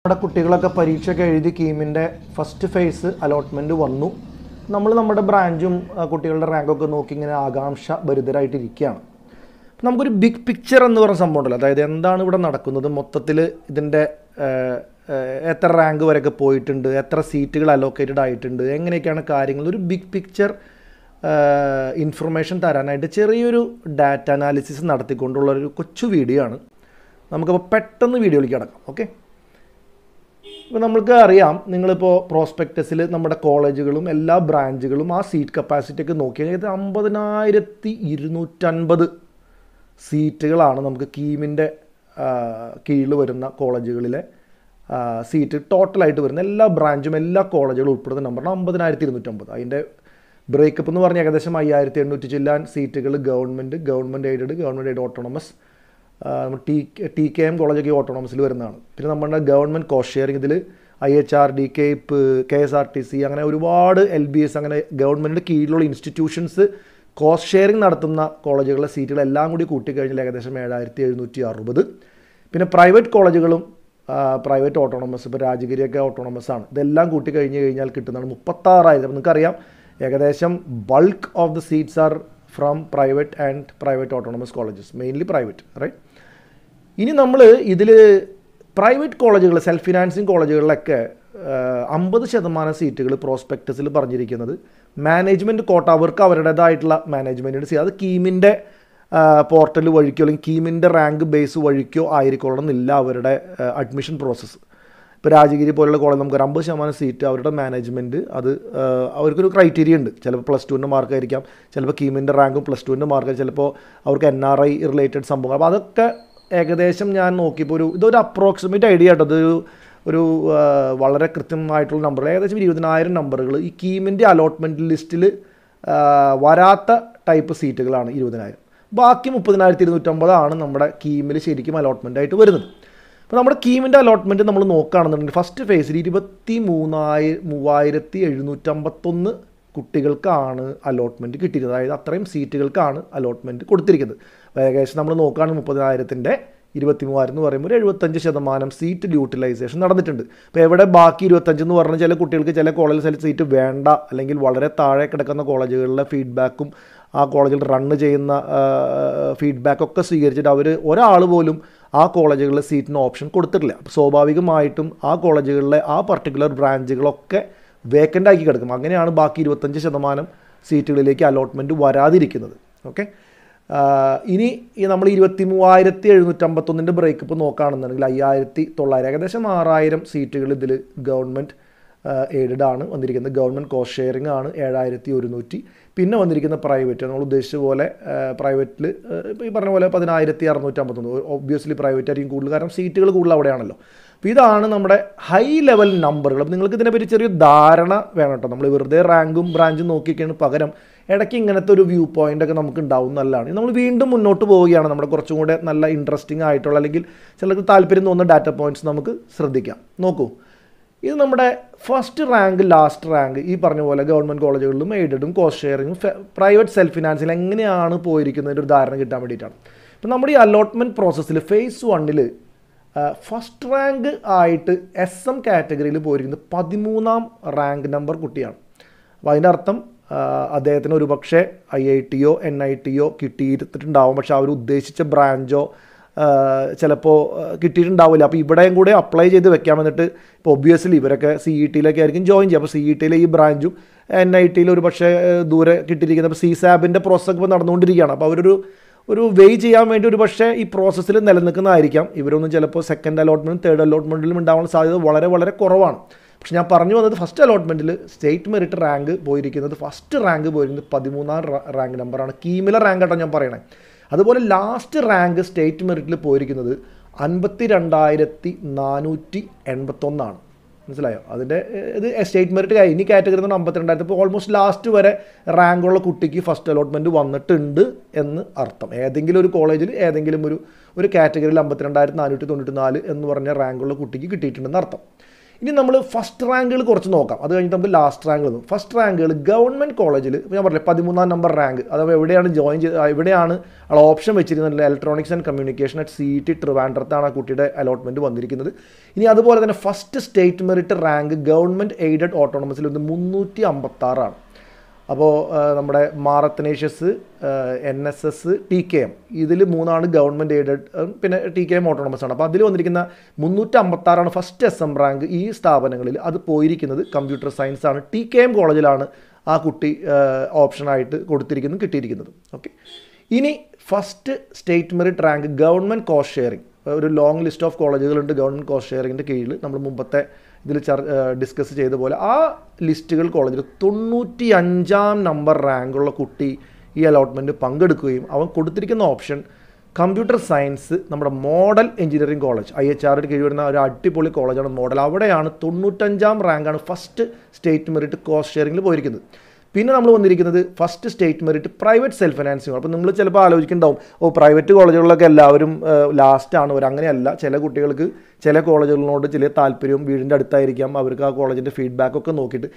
നമ്മുടെ കുട്ടികളൊക്കെ പരീക്ഷയൊക്കെ എഴുതി കീമിൻ്റെ ഫസ്റ്റ് ഫേസ് അലോട്ട്മെൻറ്റ് വന്നു. നമ്മുടെ ബ്രാഞ്ചും കുട്ടികളുടെ റാങ്കൊക്കെ നോക്കി ഇങ്ങനെ ആകാംക്ഷ ഭരിതരായിട്ടിരിക്കുകയാണ്. നമുക്കൊരു ബിഗ് പിക്ചർ എന്ന് പറഞ്ഞ സംഭവം ഉണ്ടല്ലോ, അതായത് എന്താണ് ഇവിടെ നടക്കുന്നത്, മൊത്തത്തിൽ ഇതിൻ്റെ എത്ര റാങ്ക് വരെയൊക്കെ പോയിട്ടുണ്ട്, എത്ര സീറ്റുകൾ അലോക്കേറ്റഡ് ആയിട്ടുണ്ട്, എങ്ങനെയൊക്കെയാണ് കാര്യങ്ങൾ, ഒരു ബിഗ് പിക്ചർ ഇൻഫർമേഷൻ തരാനായിട്ട് ചെറിയൊരു ഡാറ്റ അനാലിസിസ് നടത്തിക്കൊണ്ടുള്ളൊരു കൊച്ചു വീഡിയോ ആണ്. നമുക്കപ്പോൾ പെട്ടെന്ന് വീഡിയോയിലേക്ക് കിടക്കാം. ഓക്കെ, ഇപ്പോൾ നമ്മൾക്ക് അറിയാം, നിങ്ങളിപ്പോൾ പ്രോസ്പെക്ടസിൽ നമ്മുടെ കോളേജുകളും എല്ലാ ബ്രാഞ്ചുകളും ആ സീറ്റ് കപ്പാസിറ്റിയൊക്കെ നോക്കിയാൽ 50,250 സീറ്റുകളാണ് നമുക്ക് കീമിൻ്റെ കീഴിൽ വരുന്ന കോളേജുകളിലെ സീറ്റ് ടോട്ടലായിട്ട് വരുന്ന എല്ലാ ബ്രാഞ്ചും എല്ലാ കോളേജുകളും ഉൾപ്പെടുന്ന നമ്പറാണ് 50,250. അതിൻ്റെ ബ്രേക്കപ്പ് എന്ന് പറഞ്ഞാൽ ഏകദേശം 5,800 ചില്ലാൻ സീറ്റുകൾ ഗവൺമെൻറ് എയ്ഡഡ് ഓട്ടോണമസ്, TKM കോളേജൊക്കെ ഓട്ടോണമസിൽ വരുന്നതാണ്. പിന്നെ നമ്മുടെ ഗവൺമെൻറ് കോസ്റ്റ് ഷെയറിംഗ് ഇതിൽ IHR, DKIP, KSRTC അങ്ങനെ ഒരുപാട് LBS അങ്ങനെ ഗവൺമെൻറ്റിൻ്റെ കീഴിലുള്ള ഇൻസ്റ്റിറ്റ്യൂഷൻസ് കോസ്റ്റ് ഷെയറിംഗ് നടത്തുന്ന കോളേജുകളിലെ സീറ്റുകളെല്ലാം കൂടി കൂട്ടിക്കഴിഞ്ഞാൽ ഏകദേശം 7,760. പിന്നെ പ്രൈവറ്റ് കോളേജുകളും പ്രൈവറ്റ് ഓട്ടോണമസ്, ഇപ്പോൾ രാജഗിരിയൊക്കെ ഓട്ടോണമസ് ആണ്, ഇതെല്ലാം കൂട്ടിക്കഴിഞ്ഞ് കഴിഞ്ഞാൽ കിട്ടുന്നതാണ് 36,000. അപ്പോൾ നിങ്ങൾക്കറിയാം ഏകദേശം bulk of the seats are from private autonomous colleges, mainly private, right. ഇനി നമ്മൾ ഇതിൽ പ്രൈവറ്റ് കോളേജുകൾ, സെൽഫ് ഫിനാൻസിങ് കോളേജുകളിലൊക്കെ 50% സീറ്റുകൾ പ്രോസ്പെക്ടസിൽ പറഞ്ഞിരിക്കുന്നത് മാനേജ്മെൻറ്റ് കോട്ട, അവർക്ക് അവരുടേതായിട്ടുള്ള മാനേജ്മെൻറ്റിൻ്റെ സീറ്റ്, അത് കീമിൻ്റെ പോർട്ടൽ വഴിക്കോ അല്ലെങ്കിൽ കീമിൻ്റെ റാങ്ക് ബേസ് വഴിക്കോ ആയിരിക്കണമെന്നില്ല അവരുടെ അഡ്മിഷൻ പ്രോസസ്സ്. ഇപ്പോൾ രാജഗിരി പോലുള്ള കോളേജ് നമുക്കൊരു 50% സീറ്റ് അവരുടെ മാനേജ്മെൻറ്റ് അത് അവർക്കൊരു ക്രൈറ്റീരിയ ഉണ്ട്. ചിലപ്പോൾ +2ൻ്റെ മാർക്കായിരിക്കാം, ചിലപ്പോൾ കീമിൻ്റെ റാങ്കും +2ൻ്റെ മാർക്കായിരിക്കും, ചിലപ്പോൾ അവർക്ക് NRI റിലേറ്റഡ് സംഭവങ്ങൾ. അപ്പോൾ അതൊക്കെ ഏകദേശം ഞാൻ നോക്കിയപ്പോൾ ഇതൊരു അപ്രോക്സിമേറ്റ് ഐഡിയ ആട്ടോ, ഒരു വളരെ കൃത്യമായിട്ടുള്ള നമ്പർ, ഏകദേശം 20,000 നമ്പറുകൾ ഈ കീമിൻ്റെ അലോട്ട്മെൻറ്റ് ലിസ്റ്റിൽ വരാത്ത ടൈപ്പ് സീറ്റുകളാണ് 20,000. ബാക്കി 30,250 നമ്മുടെ കീമിൽ ശരിക്കും അലോട്ട്മെൻ്റ് ആയിട്ട് വരുന്നത്. അപ്പോൾ നമ്മുടെ കീമിൻ്റെ അലോട്ട്മെൻറ്റ് നമ്മൾ നോക്കുകയാണെന്നുണ്ടെങ്കിൽ ഫസ്റ്റ് ഫേസിൽ 23,751 കുട്ടികൾക്കാണ് അലോട്ട്മെൻറ്റ് കിട്ടിയിരുന്നത്. അതായത് അത്രയും സീറ്റുകൾക്കാണ് അലോട്ട്മെൻറ്റ് കൊടുത്തിരിക്കുന്നത്. ഏകദേശം നമ്മൾ നോക്കുകയാണെങ്കിൽ 30,000-ൻ്റെ 23,000 എന്ന് പറയുമ്പോൾ 75% സീറ്റ് യൂട്ടിലൈസേഷൻ നടന്നിട്ടുണ്ട്. അപ്പോൾ എവിടെ ബാക്കി 25 എന്ന് പറഞ്ഞാൽ ചില കുട്ടികൾക്ക് ചില കോളേജിൽ സീറ്റ് വേണ്ട, അല്ലെങ്കിൽ വളരെ താഴെ കിടക്കുന്ന കോളേജുകളിലെ ഫീഡ്ബാക്കും ആ കോളേജിൽ റണ്ണ് ചെയ്യുന്ന ഫീഡ്ബാക്കൊക്കെ സ്വീകരിച്ചിട്ട് ഒരാൾ പോലും ആ കോളേജുകളിലെ സീറ്റിന് ഓപ്ഷൻ കൊടുത്തിട്ടില്ല. അപ്പോൾ സ്വാഭാവികമായിട്ടും ആ കോളേജുകളിലെ ആ പർട്ടിക്കുലർ ബ്രാഞ്ചുകളൊക്കെ വേക്കൻ്റ് ആക്കി കിടക്കും. അങ്ങനെയാണ് ബാക്കി 25% സീറ്റുകളിലേക്ക് അലോട്ട്മെൻറ്റ് വരാതിരിക്കുന്നത്. ഓക്കെ, ഇനി നമ്മൾ 23,751 ബ്രേക്കപ്പ് നോക്കുകയാണെന്നുണ്ടെങ്കിൽ 5,900, ഏകദേശം 6,000 സീറ്റുകൾ ഇതിൽ ഗവൺമെൻറ് എയ്ഡഡ് ആണ് വന്നിരിക്കുന്നത്. ഗവൺമെൻറ് കോസ്റ്റ് ഷെയറിംഗ് ആണ് 7,100. പിന്നെ വന്നിരിക്കുന്ന പ്രൈവറ്റ്, നമ്മൾ ഉദ്ദേശിച്ച പോലെ പ്രൈവറ്റിൽ ഇപ്പോൾ ഈ പറഞ്ഞ പോലെ 10,651. ഒബ്വിയസ്ലി പ്രൈവറ്റ് ആയിരിക്കും കൂടുതൽ, കാരണം സീറ്റുകൾ കൂടുതൽ അവിടെയാണല്ലോ. അപ്പോൾ ഇതാണ് നമ്മുടെ ഹൈ ലെവൽ നമ്പറുകൾ. അപ്പോൾ നിങ്ങൾക്ക് ഇതിനെപ്പറ്റി ചെറിയൊരു ധാരണ വേണം കേട്ടോ. നമ്മൾ വെറുതെ റാങ്കും ബ്രാഞ്ചും നോക്കിയൊക്കെയാണ്, പകരം ഇടയ്ക്ക് ഇങ്ങനത്തെ ഒരു വ്യൂ പോയിൻ്റൊക്കെ നമുക്ക് ഉണ്ടാവും നല്ലതാണ്. നമ്മൾ വീണ്ടും മുന്നോട്ട് പോവുകയാണ്, നമ്മുടെ കുറച്ചും കൂടെ നല്ല ഇൻട്രസ്റ്റിംഗ് ആയിട്ടുള്ള അല്ലെങ്കിൽ ചിലർക്ക് താല്പര്യം തോന്നുന്ന ഡാറ്റ പോയിൻറ്റ്സ് നമുക്ക് ശ്രദ്ധിക്കാം. നോക്കൂ, ഇത് നമ്മുടെ ഫസ്റ്റ് റാങ്ക്, ലാസ്റ്റ് റാങ്ക് ഈ പറഞ്ഞ പോലെ ഗവൺമെൻറ് കോളേജുകളിലും എയ്ഡഡും കോസ്റ്റ് ഷെയറിങ്ങും പ്രൈവറ്റ് സെൽഫ് ഫിനാൻസിൽ എങ്ങനെയാണ് പോയിരിക്കുന്നതിൻ്റെ ഒരു ധാരണ കിട്ടാൻ വേണ്ടിയിട്ടാണ്. ഇപ്പോൾ നമ്മുടെ ഈ അലോട്ട്മെൻറ്റ് പ്രോസസ്സിൽ ഫേസ് 1 ഫസ്റ്റ് റാങ്ക് ആയിട്ട് SM കാറ്റഗറിയിൽ പോയിരിക്കുന്നത് 13ാം റാങ്ക് നമ്പർ കുട്ടിയാണ്. അപ്പോൾ അതിൻ്റെ അർത്ഥം അദ്ദേഹത്തിന് ഒരു പക്ഷേ IITയോ NITയോ കിട്ടിയിട്ടുണ്ടാവും, പക്ഷേ അവർ ഉദ്ദേശിച്ച ബ്രാഞ്ചോ ചിലപ്പോൾ കിട്ടിയിട്ടുണ്ടാവില്ല. അപ്പോൾ ഇവിടെയും കൂടെ അപ്ലൈ ചെയ്ത് വെക്കാൻ വന്നിട്ട് ഇപ്പോൾ ഒബ്വിയസ്ലി ഇവരൊക്കെ CETയിലൊക്കെ ആയിരിക്കും ജോയിൻ ചെയ്യുക. അപ്പോൾ CETയിലെ ഈ ബ്രാഞ്ചും NITയിൽ ഒരു പക്ഷേ ദൂരെ കിട്ടിയിരിക്കുന്നത്. അപ്പോൾ CSABൻ്റെ പ്രോസസ്സൊക്കെ ഇപ്പോൾ നടന്നുകൊണ്ടിരിക്കുകയാണ്. അപ്പോൾ ഒരു വെയ് ചെയ്യാൻ വേണ്ടി ഒരു പക്ഷേ ഈ പ്രോസസ്സിൽ നിലനിൽക്കുന്നതായിരിക്കാം. ഇവരൊന്നും ചിലപ്പോൾ സെക്കൻഡ് അലോട്ട്മെൻറ്റും തേർഡ് അലോട്ട്മെൻറ്റിലും ഉണ്ടാവാനുള്ള സാധ്യത വളരെ വളരെ കുറവാണ്. പക്ഷെ ഞാൻ പറഞ്ഞു വന്നത് ഫസ്റ്റ് അലോട്ട്മെൻറ്റിൽ സ്റ്റേറ്റ് മെറിറ്റ് റാങ്ക് പോയിരിക്കുന്നത്, ഫസ്റ്റ് റാങ്ക് പോയിരിക്കുന്നത് 13ാം റാങ്ക് നമ്പറാണ്. കീമിലെ റാങ്ക് ആട്ടോ ഞാൻ പറയണേ. അതുപോലെ ലാസ്റ്റ് റാങ്ക് സ്റ്റേറ്റ് മെറിറ്റിൽ പോയിരിക്കുന്നത് 52,481. മനസ്സിലായോ? അതിൻ്റെ ഇത് സ്റ്റേറ്റ് മെറിറ്റ് ഇനി കാറ്റഗറി എന്ന് 52,000. ഇപ്പോൾ ഓൾമോസ്റ്റ് ലാസ്റ്റ് വരെ റാങ്കുള്ള കുട്ടിക്ക് ഫസ്റ്റ് അലോട്ട്മെൻറ്റ് വന്നിട്ടുണ്ട് എന്ന് അർത്ഥം. ഏതെങ്കിലും ഒരു കോളേജിൽ ഏതെങ്കിലും ഒരു കാറ്റഗറിയിൽ 52,494 എന്ന് പറഞ്ഞ റാങ്കുള്ള കുട്ടിക്ക് കിട്ടിയിട്ടുണ്ടെന്ന് അർത്ഥം. ഇനി നമ്മൾ ഫസ്റ്റ് റാങ്കുകൾ കുറച്ച് നോക്കാം, അത് കഴിഞ്ഞിട്ട് നമുക്ക് ലാസ്റ്റ് റാങ്ക് നോക്കും. ഫസ്റ്റ് റാങ്കുകൾ ഗവൺമെൻറ് കോളേജിൽ ഞാൻ പറഞ്ഞില്ലേ 13ാം നമ്പർ റാങ്ക്, അഥവാ എവിടെയാണ് ജോയിൻ ചെയ്ത് എവിടെയാണ് ആ ഓപ്ഷൻ വെച്ചിരുന്നത്, electronics and communication at CET ട്രിവാൻഡ്രത്താണ് ആ കുട്ടിയുടെ അലോട്ട്മെൻറ്റ് വന്നിരിക്കുന്നത്. ഇനി അതുപോലെ തന്നെ first state merit rank government aided ഓട്ടോണമസിൽ 356 അപ്പോൾ നമ്മുടെ മാറത്തനേഷ്യസ്, NSS, TKM ഇതിൽ 3 ഗവൺമെൻറ് എയ്ഡഡ്, പിന്നെ TKM ഓട്ടോണമസ് ആണ്. അപ്പോൾ അതിൽ വന്നിരിക്കുന്ന 356 ഫസ്റ്റ് SM റാങ്ക് ഈ സ്ഥാപനങ്ങളിൽ. അത് പോയിരിക്കുന്നത് കമ്പ്യൂട്ടർ സയൻസ് ആണ്. TKM കോളേജിലാണ് ആ കുട്ടി ഓപ്ഷനായിട്ട് കിട്ടിയിരിക്കുന്നത്. ഓക്കെ, ഇനി first state merit rank government cost sharing, ഒരു ലോങ് ലിസ്റ്റ് ഓഫ് കോളേജുകളുണ്ട് ഗവൺമെൻറ് കോസ്റ്റ് ഷെയറിങ്ങിൻ്റെ കീഴിൽ. നമ്മൾ മുമ്പത്തെ ഇതിൽ ഡിസ്കസ് ചെയ്ത പോലെ ആ ലിസ്റ്റുകൾ കോളേജിൽ 95ാം നമ്പർ റാങ്കുള്ള കുട്ടി ഈ അലോട്ട്മെൻറ്റ് പങ്കെടുക്കുകയും അവൻ കൊടുത്തിരിക്കുന്ന ഓപ്ഷൻ കമ്പ്യൂട്ടർ സയൻസ് നമ്മുടെ മോഡൽ എഞ്ചിനീയറിംഗ് കോളേജ് IHR കീഴിൽ വരുന്ന ഒരു അടിപൊളി കോളേജാണ് മോഡൽ. അവിടെയാണ് 95ാം റാങ്കാണ് ഫസ്റ്റ് സ്റ്റേറ്റ് മെറിറ്റ് കോസ്റ്റ് ഷെയറിങ്ങിൽ പോയിരിക്കുന്നത്. പിന്നെ നമ്മൾ വന്നിരിക്കുന്നത് first state merit private self financing. അപ്പോൾ നിങ്ങൾ ചിലപ്പോൾ ആലോചിക്കുന്നുണ്ടാവും, പ്രൈവറ്റ് കോളേജുകളിലൊക്കെ എല്ലാവരും ലാസ്റ്റാണ് വരും. അങ്ങനെയല്ല, ചില കുട്ടികൾക്ക് ചില കോളേജുകളോട് ചില താല്പര്യവും വീടിൻ്റെ അടുത്തായിരിക്കാം, അവർക്ക് ആ കോളേജിൻ്റെ ഫീഡ്ബാക്കൊക്കെ നോക്കിയിട്ട്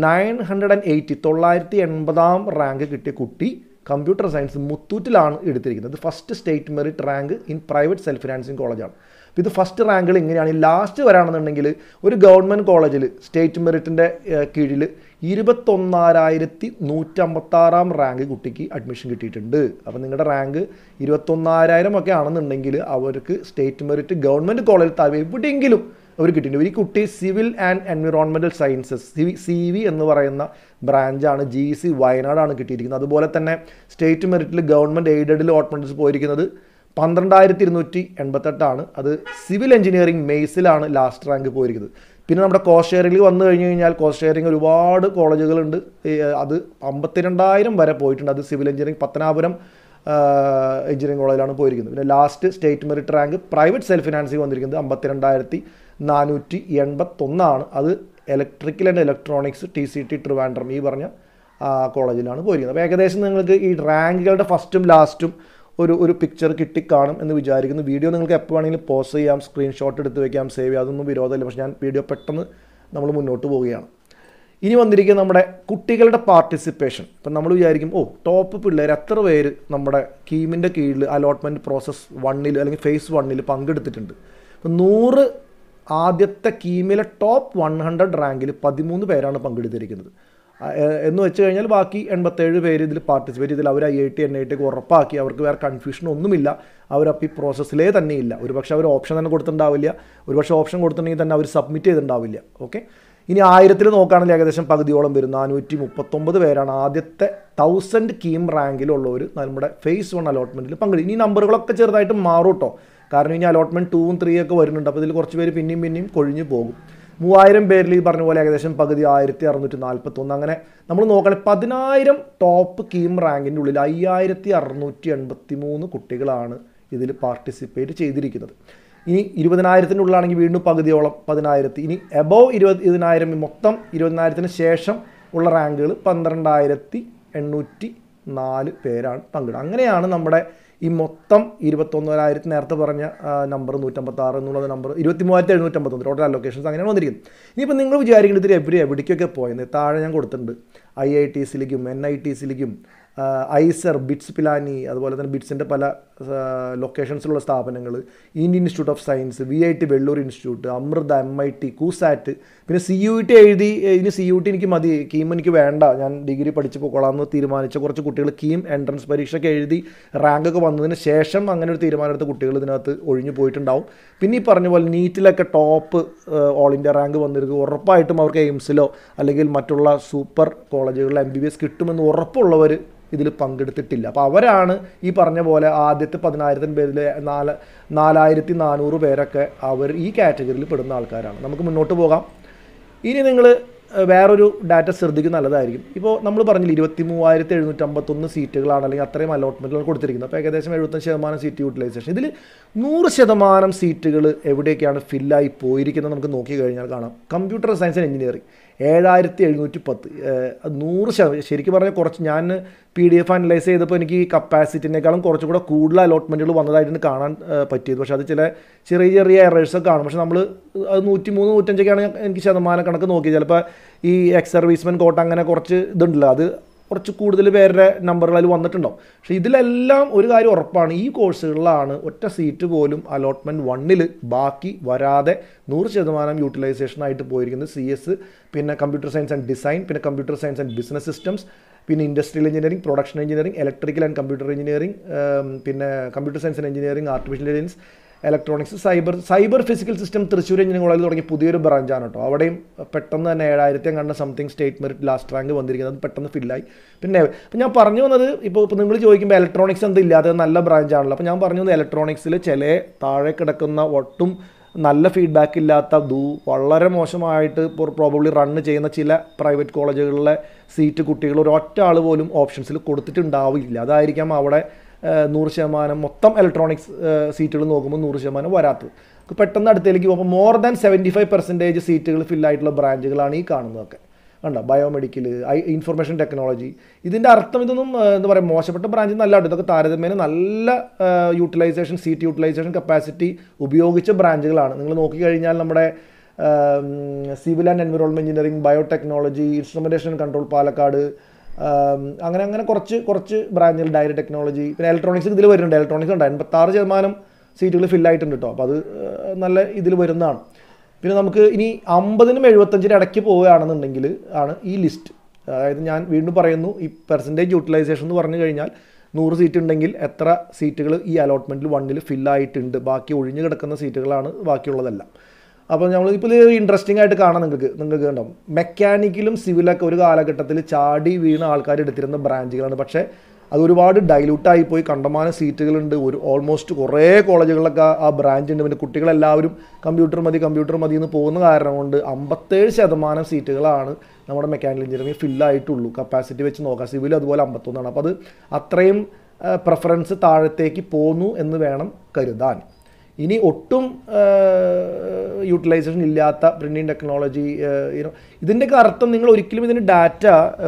980 റാങ്ക് കിട്ടിയ കുട്ടി കമ്പ്യൂട്ടർ സയൻസ് മുത്തൂറ്റിലാണ് എടുത്തിരിക്കുന്നത്. First state merit rank in private self financing കോളേജാണ്. അപ്പോൾ ഇത് ഫസ്റ്റ് റാങ്കുകൾ ഇങ്ങനെയാണ്. ലാസ്റ്റ് വരാണെന്നുണ്ടെങ്കിൽ ഒരു ഗവൺമെൻറ് കോളേജിൽ സ്റ്റേറ്റ് മെറിറ്റിൻ്റെ കീഴിൽ 21,156 റാങ്ക് കുട്ടിക്ക് അഡ്മിഷൻ കിട്ടിയിട്ടുണ്ട്. അപ്പോൾ നിങ്ങളുടെ റാങ്ക് 21,000 ഒക്കെ ആണെന്നുണ്ടെങ്കിൽ അവർക്ക് സ്റ്റേറ്റ് മെറിറ്റ് ഗവൺമെൻറ് കോളേജിൽ താഴെ എവിടെയെങ്കിലും അവർ കിട്ടിയിട്ടുണ്ട്. ഈ കുട്ടി civil and environmental sciences CV എന്ന് പറയുന്ന ബ്രാഞ്ചാണ്, GC വയനാടാണ് കിട്ടിയിരിക്കുന്നത്. അതുപോലെ തന്നെ സ്റ്റേറ്റ് മെറിറ്റിൽ ഗവൺമെൻറ് എയ്ഡഡിൽ ഓട്ടോമെൻറ്റ്സ് പോയിരിക്കുന്നത് 12,288. അത് സിവിൽ എഞ്ചിനീയറിംഗ് മെയ്സിലാണ് ലാസ്റ്റ് റാങ്ക് പോയിരിക്കുന്നത്. പിന്നെ നമ്മുടെ കോസ്റ്റ് ഷെയറിംഗിൽ വന്നു കഴിഞ്ഞ് കഴിഞ്ഞാൽ കോസ്റ്റ് ഷെയറിംഗ് ഒരുപാട് കോളേജുകളുണ്ട്. അത് 52,000 വരെ പോയിട്ടുണ്ട്. അത് സിവിൽ എഞ്ചിനീയറിംഗ് പത്തനാപുരം എഞ്ചിനീയറിംഗ് കോളേജിലാണ് പോയിരിക്കുന്നത്. പിന്നെ last state merit rank private self financing വന്നിരിക്കുന്നത് 52,481. അത് electrical and electronics TCT Trivandrum ഈ പറഞ്ഞ കോളേജിലാണ് പോയിരിക്കുന്നത്. അപ്പോൾ ഏകദേശം നിങ്ങൾക്ക് ഈ റാങ്കുകളുടെ ഫസ്റ്റും ലാസ്റ്റും ഒരു പിക്ചർ കിട്ടിക്കാണും എന്ന് വിചാരിക്കുന്നു. വീഡിയോ നിങ്ങൾക്ക് എപ്പോൾ വേണമെങ്കിലും പോസ് ചെയ്യാം, സ്ക്രീൻഷോട്ട് എടുത്ത് വയ്ക്കാം, സേവ് ചെയ്യാം, അതൊന്നും വിരോധമില്ല. പക്ഷേ ഞാൻ വീഡിയോ പെട്ടെന്ന് നമ്മൾ മുന്നോട്ട് പോവുകയാണ്. ഇനി വന്നിരിക്കുന്ന നമ്മുടെ കുട്ടികളുടെ പാർട്ടിസിപ്പേഷൻ. ഇപ്പം നമ്മൾ വിചാരിക്കും ടോപ്പ് പിള്ളേർ എത്ര പേര് നമ്മുടെ കീമിൻ്റെ കീഴിൽ അലോട്ട്മെൻറ്റ് പ്രോസസ് 1 അല്ലെങ്കിൽ ഫേസ് 1 പങ്കെടുത്തിട്ടുണ്ട്. അപ്പം 100 ആദ്യത്തെ കീമിലെ ടോപ്പ് 100 റാങ്കിൽ 13 പേരാണ് പങ്കെടുത്തിരിക്കുന്നത്. എന്ന് വെച്ച് കഴിഞ്ഞാൽ ബാക്കി 87 പേര് ഇതിൽ പാർട്ടിസിപ്പേറ്റ് ചെയ്തില്ല. അവർ IIT NIT ഉറപ്പാക്കി, അവർക്ക് വേറെ കൺഫ്യൂഷൻ ഒന്നുമില്ല, അവരപ്പോൾ ഈ പ്രോസസ്സിലേ തന്നെ ഇല്ല. ഒരുപക്ഷെ അവർ ഓപ്ഷൻ തന്നെ കൊടുത്തിട്ടുണ്ടാവില്ല, ഒരുപക്ഷെ ഓപ്ഷൻ കൊടുത്തിട്ടുണ്ടെങ്കിൽ തന്നെ അവർ സബ്മിറ്റ് ചെയ്തിട്ടുണ്ടാവില്ല. ഓക്കെ, ഇനി 1000 നോക്കുകയാണെങ്കിൽ ഏകദേശം പകുതിയോളം വരും, 439 പേരാണ് ആദ്യത്തെ 1000 കീം റാങ്കിലുള്ളവർ നമ്മുടെ ഫേസ് 1 അലോട്ട്മെൻറ്റിൽ പങ്കെടുക്കും. ഇനി നമ്പറുകളൊക്കെ ചെറുതായിട്ട് മാറും കേട്ടോ, കാരണം ഇനി അലോട്ട്മെൻറ്റ് 2ഉം 3 ഒക്കെ വരുന്നുണ്ട്. അപ്പോൾ ഇതിൽ കുറച്ച് പേര് പിന്നെയും കൊഴിഞ്ഞു പോകും. 3000 പേരിൽ ഈ പറഞ്ഞ പോലെ ഏകദേശം പകുതി 1641. അങ്ങനെ നമ്മൾ നോക്കുകയാണെങ്കിൽ 10,000 ടോപ്പ് കീം റാങ്കിൻ്റെ ഉള്ളിൽ 5683 കുട്ടികളാണ് ഇതിൽ പാർട്ടിസിപ്പേറ്റ് ചെയ്തിരിക്കുന്നത്. ഇനി 20,000 ഉള്ളിലാണെങ്കിൽ വീണ്ടും പകുതിയോളം 10,000. ഇനി എബോവ് 20,000 മൊത്തം 20,000 ശേഷം ഉള്ള റാങ്കുകൾ 12,804 പേരാണ് പങ്കെടുക്കുക. അങ്ങനെയാണ് നമ്മുടെ ഈ മൊത്തം 21,000 നേരത്തെ പറഞ്ഞ നമ്പർ 156 എന്നുള്ളത് നമ്പർ 23,751 ടോട്ടൽ അലൊക്കേഷൻസ് അങ്ങനെയാണ് വന്നിരിക്കുന്നത്. ഇനിയിപ്പോൾ നിങ്ങൾ വിചാരിക്കുന്നത് ഇതിൽ എവിടേക്കൊക്കെ പോയെന്ന് താഴെ ഞാൻ കൊടുത്തിട്ടുണ്ട്. IITസിലേക്കും NITസിലേക്കും ഐസർ, ബിറ്റ്സ് പിലാനി, അതുപോലെ തന്നെ ബിറ്റ്സിൻ്റെ പല ലൊക്കേഷൻസിലുള്ള സ്ഥാപനങ്ങൾ, Indian institute of science, VIT Vellore institute, Amrita, MIT, CUSAT, പിന്നെ CUT എഴുതി. ഇനി CUT എനിക്ക് മതി, കീം എനിക്ക് വേണ്ട, ഞാൻ ഡിഗ്രി പഠിച്ച് പോയിക്കൊള്ളാമെന്ന് തീരുമാനിച്ച കുറച്ച് കുട്ടികൾ കീം എൻട്രൻസ് പരീക്ഷയൊക്കെ എഴുതി റാങ്കൊക്കെ വന്നതിന് ശേഷം അങ്ങനെ ഒരു തീരുമാനമെടുത്ത കുട്ടികൾ ഇതിനകത്ത് ഒഴിഞ്ഞു പോയിട്ടുണ്ടാവും. പിന്നെ ഈ പറഞ്ഞ പോലെ നീറ്റിലൊക്കെ ടോപ്പ് ഓൾ ഇന്ത്യ റാങ്ക് വന്നിരിക്കും, ഉറപ്പായിട്ടും അവർക്ക് എയിംസിലോ അല്ലെങ്കിൽ മറ്റുള്ള സൂപ്പർ കോളേജുകളിൽ MBBS കിട്ടുമെന്ന് ഉറപ്പുള്ളവർ ഇതിൽ പങ്കെടുത്തിട്ടില്ല. അപ്പോൾ അവരാണ് ഈ പറഞ്ഞ പോലെ ആദ്യത്തെ 10,000 പേരിൽ 4,400 പേരൊക്കെ അവർ ഈ കാറ്റഗറിയിൽ പെടുന്ന ആൾക്കാരാണ്. നമുക്ക് മുന്നോട്ട് പോകാം. ഇനി നിങ്ങൾ വേറൊരു ഡാറ്റ ശ്രദ്ധിക്കുന്നത് നല്ലതായിരിക്കും. ഇപ്പോൾ നമ്മൾ പറഞ്ഞില്ല 23,751 സീറ്റുകളാണ് അല്ലെങ്കിൽ അത്രയും അലോട്ട്മെൻറ്റുകൾ കൊടുത്തിരിക്കുന്നത്. അപ്പോൾ ഏകദേശം 75% സീറ്റ് യൂട്ടിലൈസേഷൻ. ഇതിൽ 100% സീറ്റുകൾ എവിടേക്കാണ് ഫില്ലായി പോയിരിക്കുന്നത് നമുക്ക് നോക്കി കഴിഞ്ഞാൽ കാണാം. Computer science and engineering 7,710, 100%. ശരിക്കും പറഞ്ഞാൽ കുറച്ച് ഞാൻ PDF അനലൈസ് ചെയ്തപ്പോൾ എനിക്ക് കപ്പാസിറ്റിനേക്കാളും കുറച്ചും കൂടെ കൂടുതൽ അലോട്ട്മെൻറ്റുകൾ വന്നതായിട്ടാണ് കാണാൻ പറ്റിയത്. പക്ഷേ അത് ചെറിയ ചെറിയ എറേഴ്സൊക്കെ കാണും. പക്ഷേ നമ്മൾ അത് 103, 105 എനിക്ക് ശതമാനം കണക്ക് നോക്കി. ചിലപ്പോൾ ഈ എക്സ് സർവീസ്മെൻ കോട്ട അങ്ങനെ കുറച്ച് ഇതുണ്ടല്ലോ, അത് കുറച്ച് കൂടുതൽ പേരുടെ നമ്പറുകൾ അതിൽ വന്നിട്ടുണ്ടാവും. പക്ഷേ ഇതിലെല്ലാം ഒരു കാര്യം ഉറപ്പാണ്, ഈ കോഴ്സുകളിലാണ് ഒറ്റ സീറ്റ് പോലും അലോട്ട്മെൻറ്റ് 1 ബാക്കി വരാതെ 100% യൂട്ടിലൈസേഷനായിട്ട് പോയിരിക്കുന്നത്. CS, പിന്നെ കമ്പ്യൂട്ടർ സയൻസ് ആൻഡ് ഡിസൈൻ, പിന്നെ computer science and business systems, പിന്നെ industrial engineering, production engineering, electrical and computer engineering, പിന്നെ computer science and engineering, artificial intelligence, electronics, cyber physical system Thrissur engineering കോളേജിൽ തുടങ്ങിയ പുതിയൊരു ബ്രാഞ്ചാണ് കേട്ടോ. അവിടെയും പെട്ടെന്ന് തന്നെ 7,000 something state merit last rank വന്നിരിക്കുന്നത്, പെട്ടെന്ന് ഫില്ലായി. പിന്നെ അപ്പം ഞാൻ പറഞ്ഞു വന്നത്, ഇപ്പോൾ നിങ്ങൾ ചോദിക്കുമ്പോൾ ഇലക്ട്രോണിക്സ് എന്തില്ലാതെ നല്ല ബ്രാഞ്ചാണല്ലോ. അപ്പോൾ ഞാൻ പറഞ്ഞു വന്നത് ഇലക്ട്രോണിക്സിൽ ചില താഴെ കിടക്കുന്ന ഒട്ടും നല്ല ഫീഡ്ബാക്ക് ഇല്ലാത്ത വളരെ മോശമായിട്ട് പ്രോബബ്ലി റണ്ണ് ചെയ്യുന്ന ചില പ്രൈവറ്റ് കോളേജുകളിലെ സീറ്റ് കുട്ടികൾ ഒരൊറ്റ ആൾ പോലും ഓപ്ഷൻസിൽ കൊടുത്തിട്ടുണ്ടാവില്ല. അതായിരിക്കാം അവിടെ 100% മൊത്തം ഇലക്ട്രോണിക്സ് സീറ്റുകൾ നോക്കുമ്പോൾ 100% വരാത്തത്. പെട്ടെന്ന് അടുത്തേക്ക് പോകുമ്പോൾ മോർ ദാൻ 75% സീറ്റുകൾ ഫില്ലായിട്ടുള്ള ബ്രാഞ്ചുകളാണ് ഈ കാണുന്നതൊക്കെ. കണ്ടോ, ബയോമെഡിക്കൽ, ഇൻഫർമേഷൻ ടെക്നോളജി. ഇതിൻ്റെ അർത്ഥം ഇതൊന്നും എന്താ പറയുക മോശപ്പെട്ട ബ്രാഞ്ച് നല്ല, ഇതൊക്കെ താരതമ്യേന നല്ല യൂട്ടിലൈസേഷൻ, സീറ്റ് യൂട്ടിലൈസേഷൻ കപ്പാസിറ്റി ഉപയോഗിച്ച ബ്രാഞ്ചുകളാണ്. നിങ്ങൾ നോക്കിക്കഴിഞ്ഞാൽ നമ്മുടെ civil and environment engineering, biotechnology, instrumentation and control Palakkad, അങ്ങനെ കുറച്ച് ബ്രാഞ്ചുകൾ, ഡയറി ടെക്നോളജി, പിന്നെ ഇലക്ട്രോണിക്സ് ഇതിൽ വരുന്നുണ്ട്. ഇലക്ട്രോണിക്സ് ഉണ്ട് 86% സീറ്റുകൾ ഫില്ലായിട്ടുണ്ട് കേട്ടോ. അപ്പോൾ അത് നല്ല ഇതിൽ വരുന്നതാണ്. പിന്നെ നമുക്ക് ഇനി 50-നും 75-നും ഇടയ്ക്ക് പോവുകയാണെന്നുണ്ടെങ്കിൽ ആണ് ഈ ലിസ്റ്റ്. അതായത് ഞാൻ വീണ്ടും പറയുന്നു, ഈ പെർസെൻറ്റേജ് യൂട്ടിലൈസേഷൻ എന്ന് പറഞ്ഞു കഴിഞ്ഞാൽ 100 സീറ്റ് ഉണ്ടെങ്കിൽ എത്ര സീറ്റുകൾ ഈ അലോട്ട്മെൻറ്റിൽ 1 ഫില്ലായിട്ടുണ്ട്, ബാക്കി ഒഴിഞ്ഞു കിടക്കുന്ന സീറ്റുകളാണ് ബാക്കിയുള്ളതെല്ലാം. അപ്പോൾ നമ്മളിപ്പോൾ ഇത് ഇൻട്രസ്റ്റിംഗ് ആയിട്ട് കാണാം. നിങ്ങൾക്ക് കണ്ടോ, മെക്കാനിക്കലും സിവിലൊക്കെ ഒരു കാലഘട്ടത്തിൽ ചാടി വീണ ആൾക്കാർ എടുത്തിരുന്ന ബ്രാഞ്ചുകളാണ്. പക്ഷേ അത് ഒരുപാട് ഡൈല്യൂട്ടായി പോയി, കണ്ടമാനം സീറ്റുകളുണ്ട്. ഓൾമോസ്റ്റ് കുറേ കോളേജുകളിലൊക്കെ ആ ബ്രാഞ്ച് ഉണ്ട്. പിന്നെ കുട്ടികളെല്ലാവരും കമ്പ്യൂട്ടർ മതി എന്ന് പോകുന്ന കാരണം കൊണ്ട് 57% സീറ്റുകളാണ് നമ്മുടെ മെക്കാനിക്കൽ എഞ്ചിനീയറിംഗ് ഫില്ലായിട്ടുള്ളൂ. കപ്പാസിറ്റി വെച്ച് നോക്കാം, സിവിൽ അതുപോലെ 51ആണ്. അപ്പോൾ അത് അത്രയും പ്രിഫറൻസ് താഴത്തേക്ക് പോന്നു എന്ന് വേണം കരുതാൻ. ഇനി ഒട്ടും യൂട്ടിലൈസേഷൻ ഇല്ലാത്ത പ്രിൻറ്റിങ് ടെക്നോളജി, ഇതിൻ്റെയൊക്കെ അർത്ഥം നിങ്ങൾ ഒരിക്കലും ഇതിന് ഡാറ്റ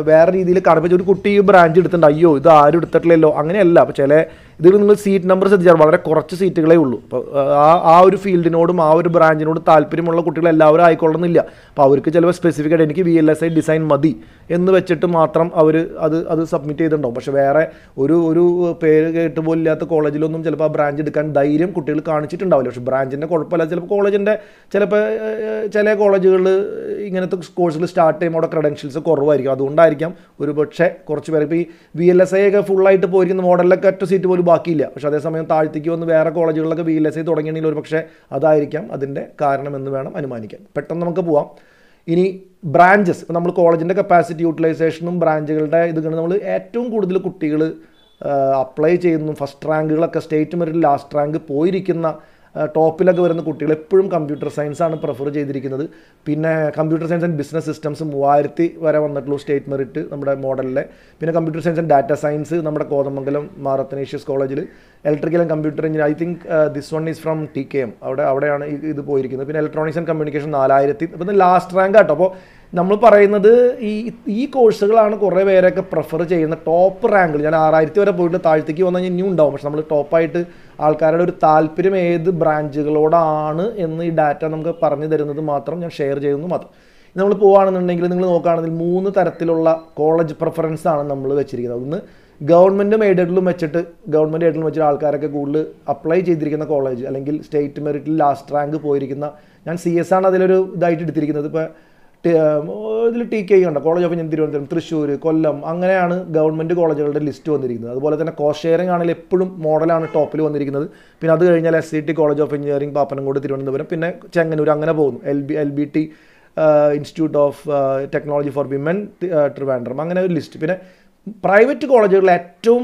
വേറെ രീതിയിൽ കാണുമ്പോൾ ഒരു കുട്ടി ബ്രാഞ്ച് എടുത്തിട്ടുണ്ട്, അയ്യോ ഇത് ആരും എടുത്തിട്ടില്ലല്ലോ, അങ്ങനെയല്ല. അപ്പോൾ ചില ഇതിൽ നിങ്ങൾ സീറ്റ് നമ്പർ ശ്രദ്ധിച്ചാൽ വളരെ കുറച്ച് സീറ്റുകളേ ഉള്ളൂ. അപ്പോൾ ആ ഒരു ഫീൽഡിനോടും ആ ഒരു ബ്രാഞ്ചിനോടും താല്പര്യമുള്ള കുട്ടികൾ എല്ലാവരും ആയിക്കൊള്ളുന്നില്ല. അപ്പോൾ അവർക്ക് ചിലപ്പോൾ സ്പെസിഫിക് ആയിട്ട് എനിക്ക് VLSI ഡിസൈൻ മതി എന്ന് വെച്ചിട്ട് മാത്രം അവർ അത് സബ്മിറ്റ് ചെയ്തിട്ടുണ്ടാവും. പക്ഷേ വേറെ ഒരു പേര് കേട്ട് പോലും ഇല്ലാത്ത കോളേജിലൊന്നും ചിലപ്പോൾ ആ ബ്രാഞ്ച് എടുക്കാൻ ധൈര്യം കുട്ടികൾ കാണിച്ചിട്ടുണ്ടാവില്ല. പക്ഷേ ബ്രാഞ്ചിൻ്റെ കുഴപ്പമില്ല. ചിലപ്പോൾ കോളേജിൻ്റെ ചില കോളേജുകളിൽ ഇങ്ങനത്തെ കോഴ്സുകൾ സ്റ്റാർട്ട് ചെയ്യുമ്പോൾ അവിടെ ക്രെഡൻഷ്യൽസ് കുറവായിരിക്കും. അതുകൊണ്ടായിരിക്കാം ഒരു പക്ഷേ കുറച്ച് പേര് ഇപ്പോൾ ഈ VLSI ഒക്കെ ഫുള്ളായിട്ട് പോയിരിക്കുന്ന മോഡലിലൊക്കെ ഒറ്റ സീറ്റ് പോലും ബാക്കിയില്ല. പക്ഷേ അതേസമയം താഴ്ത്തേക്ക് വന്ന് വേറെ കോളേജുകളിലൊക്കെ VLSI തുടങ്ങിയെങ്കിൽ ഒരു പക്ഷേ അതായിരിക്കാം അതിൻ്റെ കാരണമെന്ന് വേണം അനുമാനിക്കാൻ. പെട്ടെന്ന് നമുക്ക് പോവാം. ഇനി ബ്രാഞ്ചസ്, ഇപ്പോൾ നമ്മൾ കോളേജിൻ്റെ കപ്പാസിറ്റി യൂട്ടിലൈസേഷനും ബ്രാഞ്ചുകളുടെ ഇത് കണ്ട് നമ്മൾ ഏറ്റവും കൂടുതൽ കുട്ടികൾ അപ്ലൈ ചെയ്യുന്നു. ഫസ്റ്റ് റാങ്കുകളൊക്കെ സ്റ്റേറ്റ് മെറിറ്റിൽ ലാസ്റ്റ് റാങ്ക് പോയിരിക്കുന്ന ടോപ്പിലൊക്കെ വരുന്ന കുട്ടികൾ എപ്പോഴും കമ്പ്യൂട്ടർ സയൻസാണ് പ്രിഫർ ചെയ്തിരിക്കുന്നത്. പിന്നെ computer science and business systems 3000 വരെ വന്നിട്ടുള്ളൂ സ്റ്റേറ്റ് മെറിറ്റ് നമ്മുടെ മോഡലിലെ. പിന്നെ computer science and data science നമ്മുടെ കോതമംഗലം മാർ അത്തനേഷ്യസ് കോളേജിൽ. Electrical and computer engineer, I think this one is from TKM, അവിടെയാണ് ഇത് പോയിരിക്കുന്നത്. പിന്നെ ഇലക്ട്രോണിക്സ് ആൻഡ് കമ്മ്യൂണിക്കേഷൻ 4000. അപ്പോൾ ലാസ്റ്റ് റാങ്ക് കേട്ടോ. അപ്പോൾ നമ്മൾ പറയുന്നത് ഈ കോഴ്സുകളാണ് കുറേ പേരൊക്കെ പ്രിഫർ ചെയ്യുന്ന ടോപ്പ് റാങ്കിൽ. ഞാൻ 6000 വരെ പോയിട്ട് താഴ്ത്തേക്ക് വന്നു കഴിഞ്ഞാൽ ഇനിയും ഉണ്ടാവും. പക്ഷെ നമ്മൾ ടോപ്പായിട്ട് ആൾക്കാരുടെ ഒരു താല്പര്യം ഏത് ബ്രാഞ്ചുകളോടാണ് എന്ന് ഈ ഡാറ്റ നമുക്ക് പറഞ്ഞു തരുന്നത് മാത്രം ഞാൻ ഷെയർ ചെയ്യുന്നു മാത്രം. നമ്മൾ പോവുകയാണെന്നുണ്ടെങ്കിൽ നിങ്ങൾ നോക്കുകയാണെങ്കിൽ 3 തരത്തിലുള്ള കോളേജ് പ്രിഫറൻസ് ആണ് നമ്മൾ വെച്ചിരിക്കുന്നത്. ഒന്ന് ഗവൺമെൻറ്റും എയ്ഡഡിലും വെച്ചിട്ട് ആൾക്കാരൊക്കെ കൂടുതൽ അപ്ലൈ ചെയ്തിരിക്കുന്ന കോളേജ്, അല്ലെങ്കിൽ സ്റ്റേറ്റ് മെറിറ്റിൽ ലാസ്റ്റ് റാങ്ക് പോയിരിക്കുന്ന, ഞാൻ CS ആണ് അതിലൊരു ഇതായിട്ട് എടുത്തിരിക്കുന്നത്. ഇപ്പോൾ ഇതിൽ TK ഉണ്ട്, college of engineering Thiruvananthapuram, Thrissur, Kollam, അങ്ങനെയാണ് ഗവൺമെൻറ് കോളേജുകളുടെ ലിസ്റ്റ് വന്നിരിക്കുന്നത്. അതുപോലെ തന്നെ കോസ്റ്റ് ഷെയറിംഗ് ആണെങ്കിൽ എപ്പോഴും മോഡലാണ് ടോപ്പിൽ വന്നിരിക്കുന്നത്. പിന്നെ അത് കഴിഞ്ഞാൽ SCT college of engineering Pappanamcode Thiruvananthapuram, പിന്നെ ചെങ്ങന്നൂർ, അങ്ങനെ പോകുന്നു. LBT institute of technology for women Trivandrum, അങ്ങനെ ഒരു ലിസ്റ്റ്. പിന്നെ പ്രൈവറ്റ് കോളേജുകളിൽ ഏറ്റവും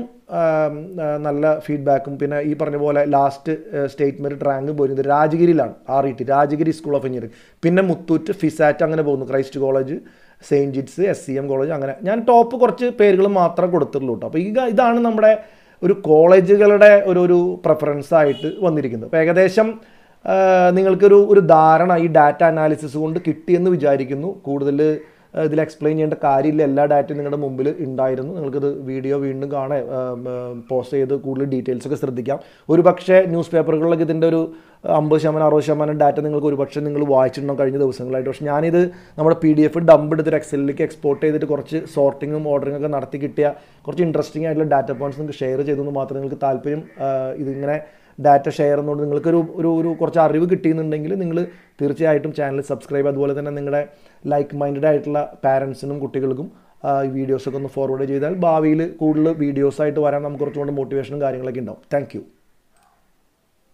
നല്ല ഫീഡ്ബാക്കും പിന്നെ ഈ പറഞ്ഞ പോലെ ലാസ്റ്റ് സ്റ്റേറ്റ് മെറിറ്റ് റാങ്ക് പോരുന്നത് രാജഗിരിയിലാണ്, RET Rajagiri school of engineering, പിന്നെ മുത്തൂറ്റ്, ഫിസാറ്റ് അങ്ങനെ പോകുന്നു, Christ college, saint Gits, SCM college, അങ്ങനെ ഞാൻ ടോപ്പ് കുറച്ച് പേരുകൾ മാത്രമേ കൊടുത്തിട്ടുള്ളൂ കേട്ടോ. അപ്പോൾ ഇതാണ് നമ്മുടെ ഒരു കോളേജുകളുടെ ഒരു പ്രിഫറൻസ് ആയിട്ട് വന്നിരിക്കുന്നത്. അപ്പോൾ ഏകദേശം നിങ്ങൾക്കൊരു ധാരണ ഈ ഡാറ്റ അനാലിസിസ് കൊണ്ട് കിട്ടിയെന്ന് വിചാരിക്കുന്നു. കൂടുതൽ ഇതിൽ എക്സ്പ്ലെയിൻ ചെയ്യേണ്ട കാര്യമില്ല, എല്ലാ ഡാറ്റയും നിങ്ങളുടെ മുമ്പിൽ ഉണ്ടായിരുന്നു. നിങ്ങൾക്കിത് വീഡിയോ വീണ്ടും കാണാൻ പോസ്റ്റ് ചെയ്ത് കൂടുതൽ ഡീറ്റെയിൽസ് ഒക്കെ ശ്രദ്ധിക്കാം. ഒരു പക്ഷേ ന്യൂസ് പേപ്പറുകളിലൊക്കെ ഇതിൻ്റെ ഒരു 50% 60% ഡാറ്റ നിങ്ങൾക്ക് ഒരു പക്ഷേ നിങ്ങൾ വായിച്ചിട്ടുണ്ടാകും കഴിഞ്ഞ ദിവസങ്ങളായിട്ട്. പക്ഷേ ഞാനിത് നമ്മുടെ PDF ഡംപ് എടുത്തിട്ട് എക്സലിലേക്ക് എക്സ്പോർട്ട് ചെയ്തിട്ട് കുറച്ച് സോർട്ടിങ്ങും ഓർഡറിങ്ങും ഒക്കെ നടത്തി കിട്ടിയ കുറച്ച് ഇൻട്രസ്റ്റിംഗ് ആയിട്ടുള്ള ഡാറ്റ പോയിന്റ്സ് നിങ്ങൾക്ക് ഷെയർ ചെയ്തെന്ന് മാത്രം. നിങ്ങൾക്ക് താല്പര്യം ഇതിങ്ങനെ ഡാറ്റ ഷെയർ എന്നുകൊണ്ട് നിങ്ങൾക്കൊരു കുറച്ച് അറിവ് കിട്ടിയെന്നുണ്ടെങ്കിൽ നിങ്ങൾ തീർച്ചയായിട്ടും ചാനൽ സബ്സ്ക്രൈബ്, അതുപോലെ തന്നെ നിങ്ങളുടെ ലൈക്ക് മൈൻഡഡ് ആയിട്ടുള്ള പാരൻസിനും കുട്ടികൾക്കും ഈ വീഡിയോസൊക്കെ ഒന്ന് ഫോർവേഡ് ചെയ്താൽ ഭാവിയിൽ കൂടുതൽ വീഡിയോസായിട്ട് വരാൻ നമുക്ക് കുറച്ചുകൂടി മോട്ടിവേഷനും കാര്യങ്ങളൊക്കെ ഉണ്ടാവും. താങ്ക്